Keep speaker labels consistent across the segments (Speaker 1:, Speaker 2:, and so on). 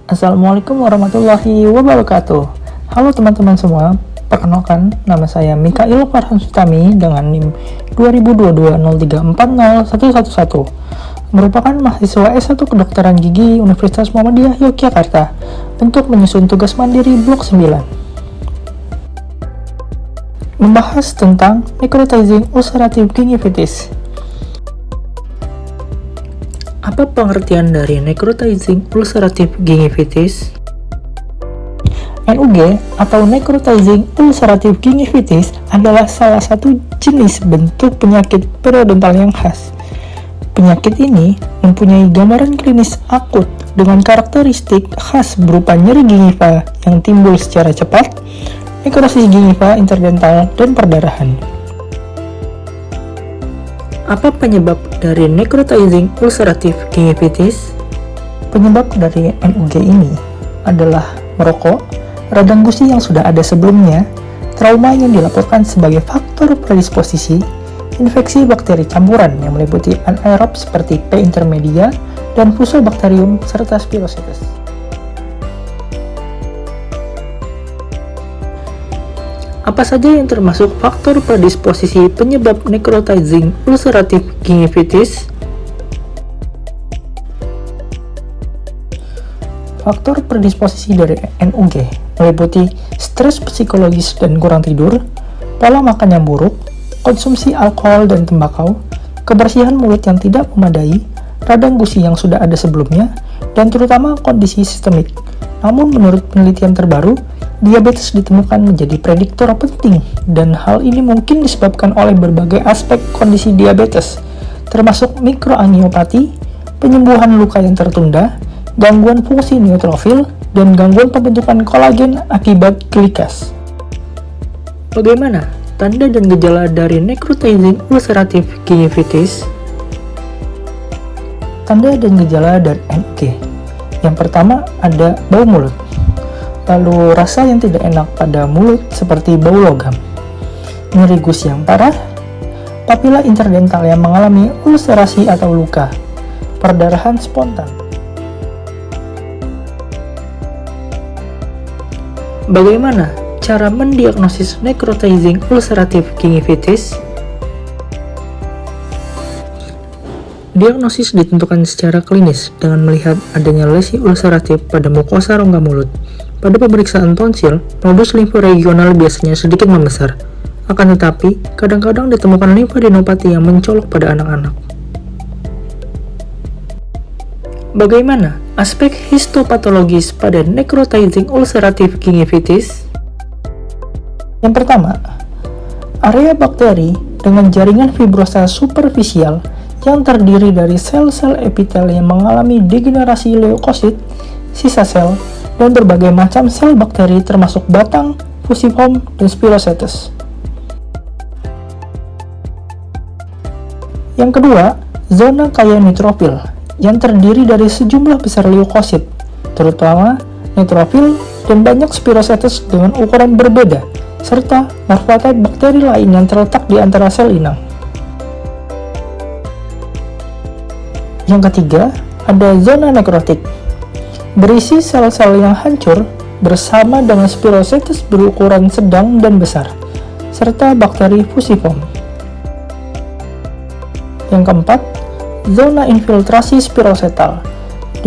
Speaker 1: Assalamualaikum warahmatullahi wabarakatuh. Halo teman-teman semua, perkenalkan nama saya Mikail Farhan Sutami dengan NIM 202203401111, merupakan mahasiswa S1 Kedokteran Gigi Universitas Muhammadiyah Yogyakarta untuk menyusun tugas mandiri Blok 9. Membahas tentang necrotizing ulcerative gingivitis. Apa pengertian dari necrotizing ulcerative gingivitis? NUG atau necrotizing ulcerative gingivitis adalah salah satu jenis bentuk penyakit periodontal yang khas. Penyakit ini mempunyai gambaran klinis akut dengan karakteristik khas berupa nyeri gingiva yang timbul secara cepat, nekrosis gingiva interdental, dan perdarahan. Apa penyebab dari necrotizing ulcerative gingivitis? Penyebab dari NUG ini adalah merokok, radang gusi yang sudah ada sebelumnya, trauma yang dilaporkan sebagai faktor predisposisi, infeksi bakteri campuran yang meliputi anaerob seperti P. intermedia dan Fusobacterium serta Spirochetes. Apa saja yang termasuk faktor predisposisi penyebab necrotizing ulcerative gingivitis? Faktor predisposisi dari NUG meliputi stres psikologis dan kurang tidur, pola makan yang buruk, konsumsi alkohol dan tembakau, kebersihan mulut yang tidak memadai, radang gusi yang sudah ada sebelumnya, dan terutama kondisi sistemik. Namun menurut penelitian terbaru, diabetes ditemukan menjadi prediktor penting, dan hal ini mungkin disebabkan oleh berbagai aspek kondisi diabetes, termasuk mikroangiopati, penyembuhan luka yang tertunda, gangguan fungsi neutrofil, dan gangguan pembentukan kolagen akibat glikas. Bagaimana tanda dan gejala dari necrotizing ulcerative gingivitis? Tanda dan gejala dari NUG. Yang pertama ada bau mulut, lalu rasa yang tidak enak pada mulut seperti bau logam, nyeri gusi yang parah, papila interdental yang mengalami ulcerasi atau luka, perdarahan spontan. Bagaimana cara mendiagnosis necrotizing ulcerative gingivitis? Diagnosis ditentukan secara klinis dengan melihat adanya lesi ulceratif pada mukosa rongga mulut. Pada pemeriksaan tonsil, nodus limforegional biasanya sedikit membesar. Akan tetapi, kadang-kadang ditemukan limfadenopati yang mencolok pada anak-anak. Bagaimana aspek histopatologis pada necrotizing ulcerative gingivitis? Yang pertama, area bakteri dengan jaringan fibrosa superficial yang terdiri dari sel-sel epitel yang mengalami degenerasi leukosit, sisa sel, dan berbagai macam sel bakteri termasuk batang, fusiform, dan Spirochetes. Yang kedua, zona kaya neutrofil yang terdiri dari sejumlah besar leukosit, terutama neutrofil dan banyak Spirochetes dengan ukuran berbeda, serta morfotype bakteri lain yang terletak di antara sel inang. Yang ketiga, ada zona nekrotik, berisi sel-sel yang hancur bersama dengan Spirochetes berukuran sedang dan besar, serta bakteri fusiform. Yang keempat, zona infiltrasi spirochetal,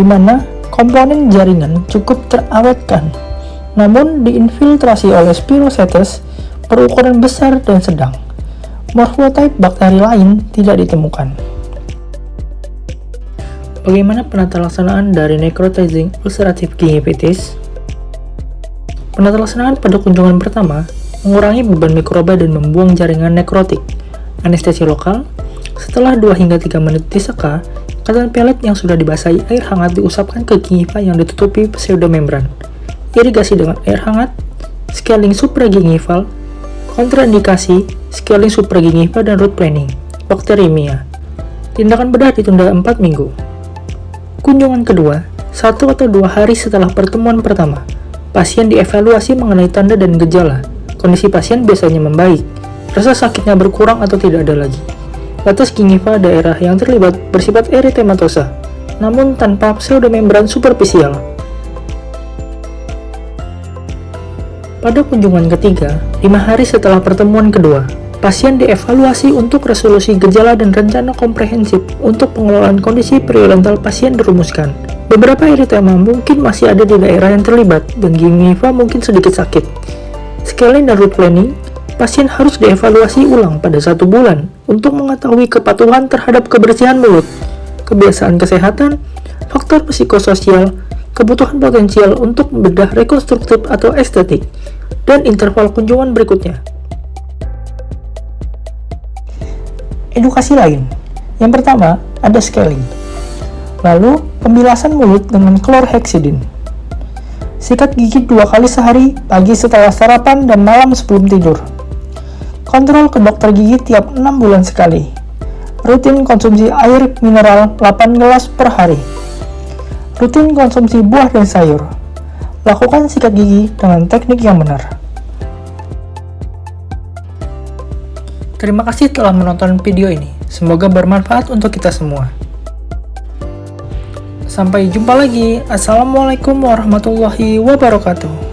Speaker 1: di mana komponen jaringan cukup terawetkan, namun diinfiltrasi oleh Spirochetes berukuran besar dan sedang. Morfotype bakteri lain tidak ditemukan. Bagaimana penata laksanaan dari necrotizing ulcerative gingivitis? Penata laksanaan pada kunjungan pertama mengurangi beban mikroba dan membuang jaringan nekrotik. Anestesi lokal, setelah 2 hingga 3 menit diseka, cairan pelet yang sudah dibasahi air hangat diusapkan ke gingiva yang ditutupi pseudomembran. Irigasi dengan air hangat, scaling supragingival, kontraindikasi, scaling supragingiva dan root planing, bakteremia. Tindakan bedah ditunda 4 minggu. Kunjungan kedua, 1 atau 2 hari setelah pertemuan pertama, pasien dievaluasi mengenai tanda dan gejala. Kondisi pasien biasanya membaik, rasa sakitnya berkurang atau tidak ada lagi. Batas gingiva daerah yang terlibat bersifat eritematosa, namun tanpa pseudomembran superficial. Pada kunjungan ketiga, 5 hari setelah pertemuan kedua, pasien dievaluasi untuk resolusi gejala dan rencana komprehensif untuk pengelolaan kondisi periodental pasien dirumuskan. Beberapa eritema mungkin masih ada di daerah yang terlibat dan gingiva mungkin sedikit sakit. Scaling dan root planning, pasien harus dievaluasi ulang pada 1 bulan untuk mengetahui kepatuhan terhadap kebersihan mulut, kebiasaan kesehatan, faktor psikososial, kebutuhan potensial untuk bedah rekonstruktif atau estetik, dan interval kunjungan berikutnya. Edukasi lain. Yang pertama, ada scaling. Lalu, pembilasan mulut dengan chlorhexidine. Sikat gigi 2 kali sehari, pagi setelah sarapan dan malam sebelum tidur. Kontrol ke dokter gigi tiap 6 bulan sekali. Rutin konsumsi air mineral 8 gelas per hari. Rutin konsumsi buah dan sayur. Lakukan sikat gigi dengan teknik yang benar. Terima kasih telah menonton video ini. Semoga bermanfaat untuk kita semua. Sampai jumpa lagi. Assalamualaikum warahmatullahi wabarakatuh.